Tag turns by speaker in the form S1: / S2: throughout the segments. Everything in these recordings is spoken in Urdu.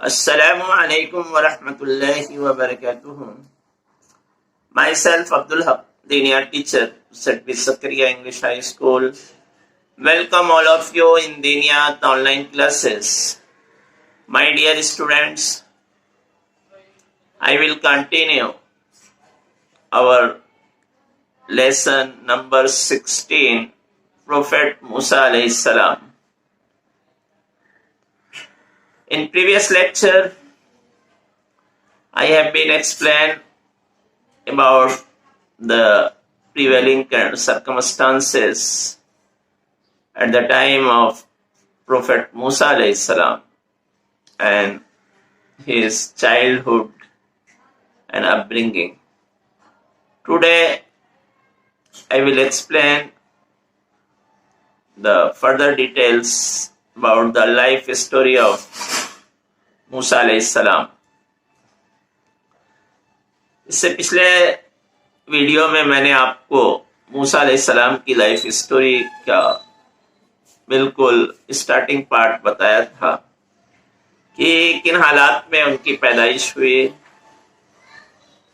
S1: Assalamu alaikum wa rahmatullahi wa barakatuh. Myself Abdul Haq, Diniya teacher, Satvi Sakariya English High School. Welcome all of you in Diniya online classes. My dear students, I will continue our lesson number 16, Prophet Musa alayhi salam. In previous lecture, I have been explained about the prevailing circumstances at the time of Prophet Musa alayhi salam and his childhood and upbringing. Today, I will explain the further details about the life story of موسیٰ علیہ السلام. اس سے پچھلے ویڈیو میں میں نے آپ کو موسیٰ علیہ السلام کی لائف سٹوری کا بالکل اسٹارٹنگ پارٹ بتایا تھا کہ کن حالات میں ان کی پیدائش ہوئی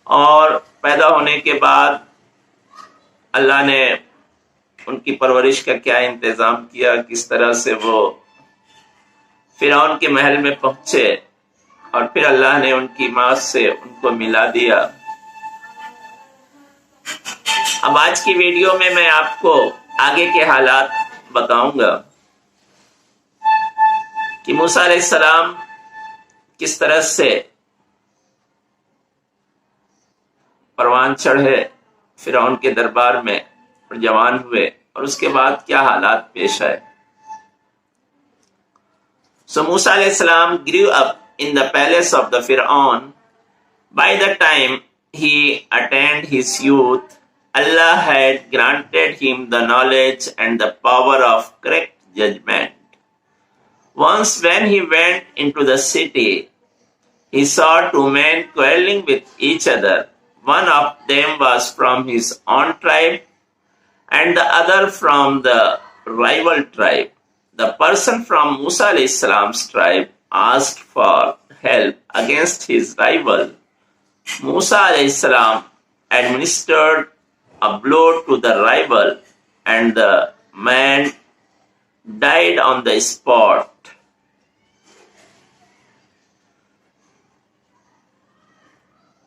S1: اور پیدا ہونے کے بعد اللہ نے ان کی پرورش کا کیا انتظام کیا، کس طرح سے وہ فرعون کے محل میں پہنچے اور پھر اللہ نے ان کی ماں سے ان کو ملا دیا. اب آج کی ویڈیو میں میں آپ کو آگے کے حالات بتاؤں گا کہ موسیٰ علیہ السلام کس طرح سے پروان چڑھے فرعون کے دربار میں اور جوان ہوئے اور اس کے بعد کیا حالات پیش آئے. So Musa alayhi salam grew up in the palace of the Fir'aun. By the time he attained his youth, Allah had granted him the knowledge and the power of correct judgment. Once when he went into the city, he saw two men quarreling with each other. One of them was from his own tribe and the other from the rival tribe. The person from Musa alayhi salam's tribe asked for help against his rival. Musa alayhi salam administered a blow to the rival and the man died on the spot.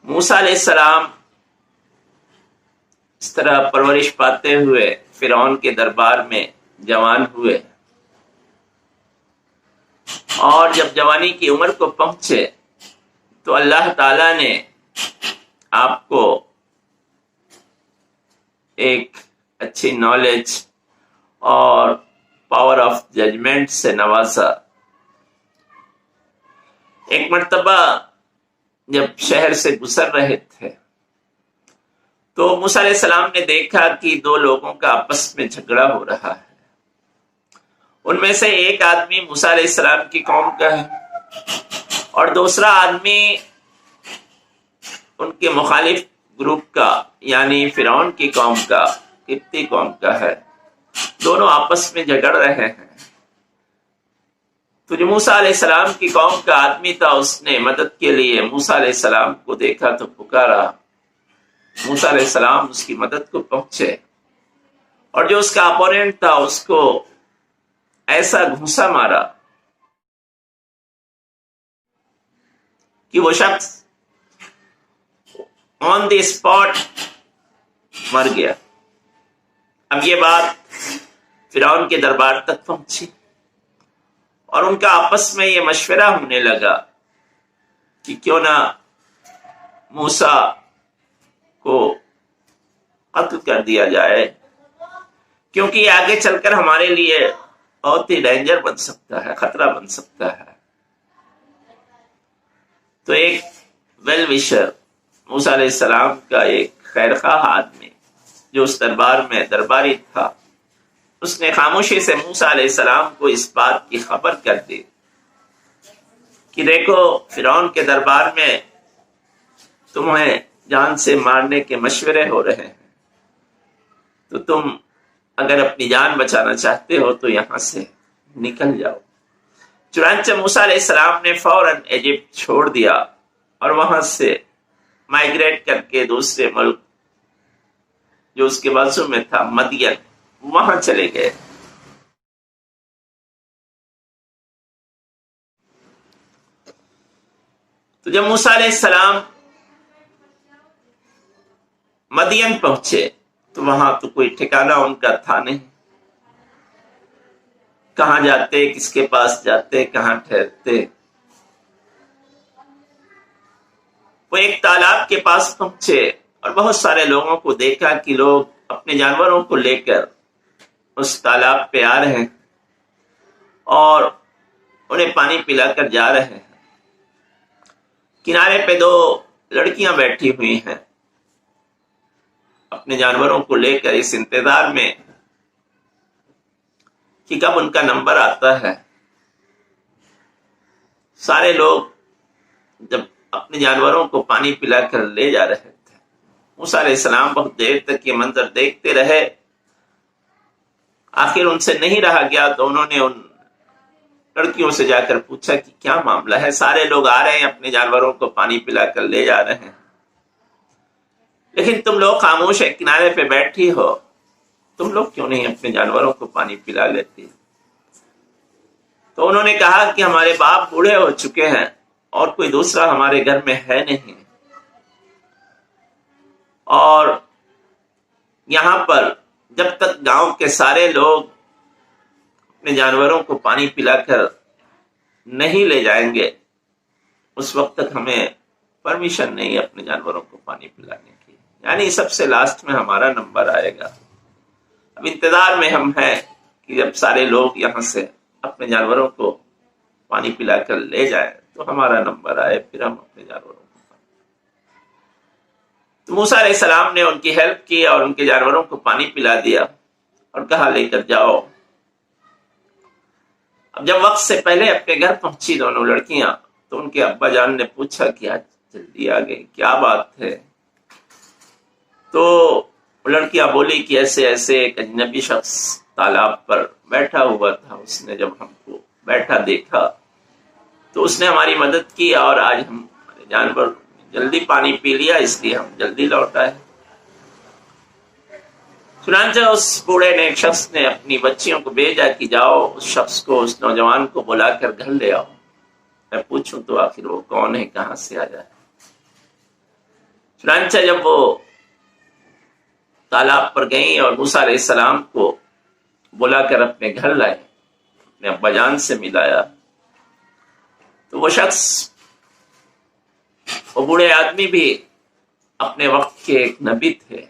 S1: موسیٰ علیہ السلام اس طرح پرورش پاتے ہوئے فرعون کے دربار میں جوان ہوئے اور جب جوانی کی عمر کو پہنچے تو اللہ تعالی نے آپ کو ایک اچھی نالج اور پاور آف ججمنٹ سے نوازا. ایک مرتبہ جب شہر سے گزر رہے تھے تو موسیٰ علیہ السلام نے دیکھا کہ دو لوگوں کا آپس میں جھگڑا ہو رہا ہے. ان میں سے ایک آدمی موسیٰ علیہ السلام کی قوم کا ہے اور دوسرا آدمی ان کے مخالف گروپ کا یعنی فرعون کی قوم کا، قبطی قوم کا ہے. دونوں آپس میں جھگڑ رہے ہیں. تو جو موسیٰ علیہ السلام کی قوم کا آدمی تھا اس نے مدد کے لیے موسیٰ علیہ السلام کو دیکھا تو پکارا. موسیٰ علیہ السلام اس کی مدد کو پہنچے اور جو اس کا اپوننٹ تھا اس کو ایسا گھونسا مارا کہ وہ شخص آن دی اسپاٹ مر گیا. اب یہ بات فرعون کے دربار تک پہنچی اور ان کا آپس میں یہ مشورہ ہونے لگا کہ کیوں نہ موسیٰ کو قتل کر دیا جائے، کیونکہ یہ آگے چل کر ہمارے لیے بہت ہی ڈینجر بن سکتا ہے، خطرہ بن سکتا ہے. تو ایک ویل وشر موسیٰ علیہ السلام کا ایک خیر خواہ آدمی جو اس دربار میں درباری تھا، اس نے خاموشی سے موسیٰ علیہ السلام کو اس بات کی خبر کر دی کہ دیکھو فرعون کے دربار میں تمہیں جان سے مارنے کے مشورے ہو رہے ہیں، تو تم اگر اپنی جان بچانا چاہتے ہو تو یہاں سے نکل جاؤ. چنانچہ موسیٰ علیہ السلام نے فوراً ایجپٹ چھوڑ دیا اور وہاں سے مائگریٹ کر کے دوسرے ملک جو اس کے بازو میں تھا مدین، وہاں چلے گئے۔ تو جب موسیٰ علیہ السلام مدین پہنچے تو وہاں تو کوئی ٹھکانہ ان کا تھا نہیں، کہاں جاتے، کس کے پاس جاتے، کہاں ٹھہرتے۔ وہ ایک تالاب کے پاس پہنچے اور بہت سارے لوگوں کو دیکھا کہ لوگ اپنے جانوروں کو لے کر اس تالاب پہ آ رہے ہیں اور انہیں پانی پلا کر جا رہے ہیں۔ کنارے پہ دو لڑکیاں بیٹھی ہوئی ہیں اپنے جانوروں کو لے کر اس انتظار میں کہ کب ان کا نمبر آتا ہے۔ سارے لوگ جب اپنے جانوروں کو پانی پلا کر لے جا رہے تھے، موسیٰ علیہ السلام بہت دیر تک یہ منظر دیکھتے رہے۔ آخر ان سے نہیں رہا گیا تو انہوں نے ان لڑکیوں سے جا کر پوچھا کہ کیا معاملہ ہے، سارے لوگ آ رہے ہیں اپنے جانوروں کو پانی پلا کر لے جا رہے ہیں، لیکن تم لوگ خاموش ایک کنارے پہ بیٹھی ہو، تم لوگ کیوں نہیں اپنے جانوروں کو پانی پلا لیتی؟ تو انہوں نے کہا کہ ہمارے باپ بوڑھے ہو چکے ہیں اور کوئی دوسرا ہمارے گھر میں ہے نہیں، اور یہاں پر جب تک گاؤں کے سارے لوگ اپنے جانوروں کو پانی پلا کر نہیں لے جائیں گے اس وقت تک ہمیں پرمیشن نہیں اپنے جانوروں کو پانی پلانے کی، یعنی سب سے لاسٹ میں ہمارا نمبر آئے گا۔ اب انتظار میں ہم ہیں کہ جب سارے لوگ یہاں سے اپنے جانوروں کو پانی پلا کر لے جائیں تو ہمارا نمبر آئے، پھر ہم اپنے جانوروں کو پانی۔ تو موسیٰ علیہ السلام نے ان کی ہیلپ کی اور ان کے جانوروں کو پانی پلا دیا اور کہا لے کر جاؤ۔ اب جب وقت سے پہلے اپنے گھر پہنچی دونوں لڑکیاں تو ان کے ابا جان نے پوچھا کہ آج جلدی آ گئی، کیا بات ہے؟ تو لڑکیاں بولی کہ ایسے ایسے ایک اجنبی شخص تالاب پر بیٹھا ہوا تھا، اس نے جب ہم کو بیٹھا دیکھا تو اس نے ہماری مدد کی اور آج ہمارے جانور جلدی پانی پی لیا، اس لیے ہم جلدی لوٹ آئے۔ چنانچہ اس بوڑھے نے ایک شخص نے اپنی بچیوں کو بھیجا کہ جاؤ اس شخص کو، اس نوجوان کو بلا کر گھر لے آؤ، میں پوچھوں تو آخر وہ کون ہے، کہاں سے آیا ہے۔ چنانچہ جب وہ تالاب پر گئیں اور موسیٰ علیہ السلام کو بلا کر اپنے گھر لائے، اپنے ابا جان سے ملایا، تو وہ شخص، وہ بوڑھے آدمی بھی اپنے وقت کے ایک نبی تھے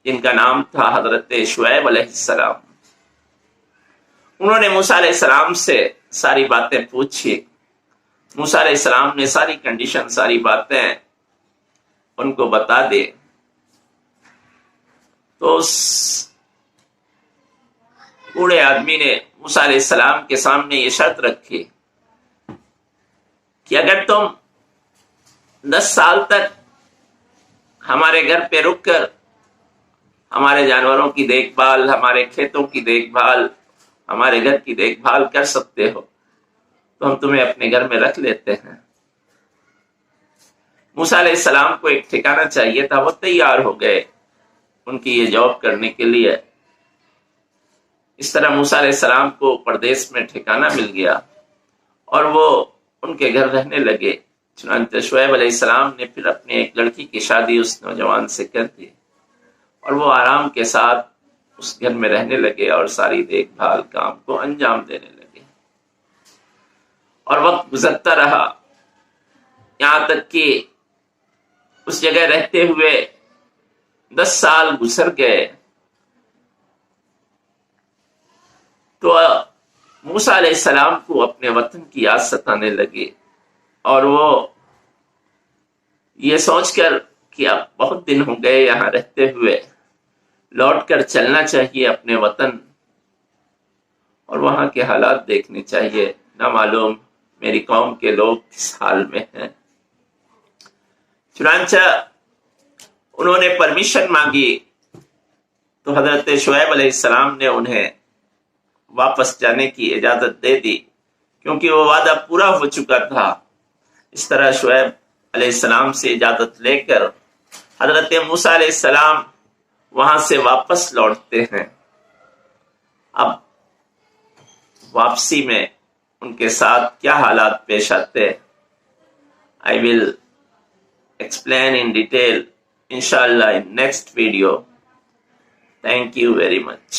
S1: جن کا نام تھا حضرت شعیب علیہ السلام۔ انہوں نے موسیٰ علیہ السلام سے ساری باتیں پوچھی، موسیٰ علیہ السلام نے ساری کنڈیشن، ساری باتیں ان کو بتا دی۔ تو اس بوڑھے آدمی نے موسیٰ علیہ السلام کے سامنے یہ شرط رکھی کہ اگر تم 10 سال تک ہمارے گھر پہ رک کر ہمارے جانوروں کی دیکھ بھال، ہمارے کھیتوں کی دیکھ بھال، ہمارے گھر کی دیکھ بھال کر سکتے ہو تو ہم تمہیں اپنے گھر میں رکھ لیتے ہیں۔ موسیٰ علیہ السلام کو ایک ٹھکانہ چاہیے تھا، وہ تیار ہو گئے ان کی یہ جاب کرنے کے لیے۔ اس طرح موسیٰ علیہ السلام کو پردیس میں ٹھکانہ مل گیا اور وہ ان کے گھر رہنے لگے۔ چنانچہ شعیب علیہ السلام نے پھر اپنے ایک لڑکی کی شادی اس نوجوان سے کر دی اور وہ آرام کے ساتھ اس گھر میں رہنے لگے اور ساری دیکھ بھال کام کو انجام دینے لگے۔ اور وقت گزرتا رہا، یہاں تک کہ اس جگہ رہتے ہوئے 10 سال گزر گئے تو موسیٰ علیہ السلام کو اپنے وطن کی یاد ستانے لگی اور وہ یہ سوچ کر کہ اب بہت دن ہو گئے یہاں رہتے ہوئے، لوٹ کر چلنا چاہیے اپنے وطن اور وہاں کے حالات دیکھنے چاہیے، نہ معلوم میری قوم کے لوگ کس حال میں ہیں۔ چنانچہ انہوں نے پرمیشن مانگی تو حضرت شعیب علیہ السلام نے انہیں واپس جانے کی اجازت دے دی، کیونکہ وہ وعدہ پورا ہو چکا تھا۔ اس طرح شعیب علیہ السلام سے اجازت لے کر حضرت موسیٰ علیہ السلام وہاں سے واپس لوٹتے ہیں۔ اب واپسی میں ان کے ساتھ کیا حالات پیش آتے I will explain in detail inshallah in next video. Thank you very much.